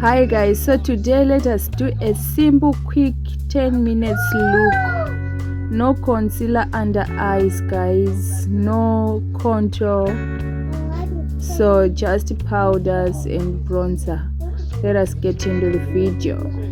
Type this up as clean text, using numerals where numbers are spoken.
Hi guys, so today let us do a simple quick 10 minutes look. No concealer under eyes guys, no contour, so just powders and bronzer. Let us get into the video.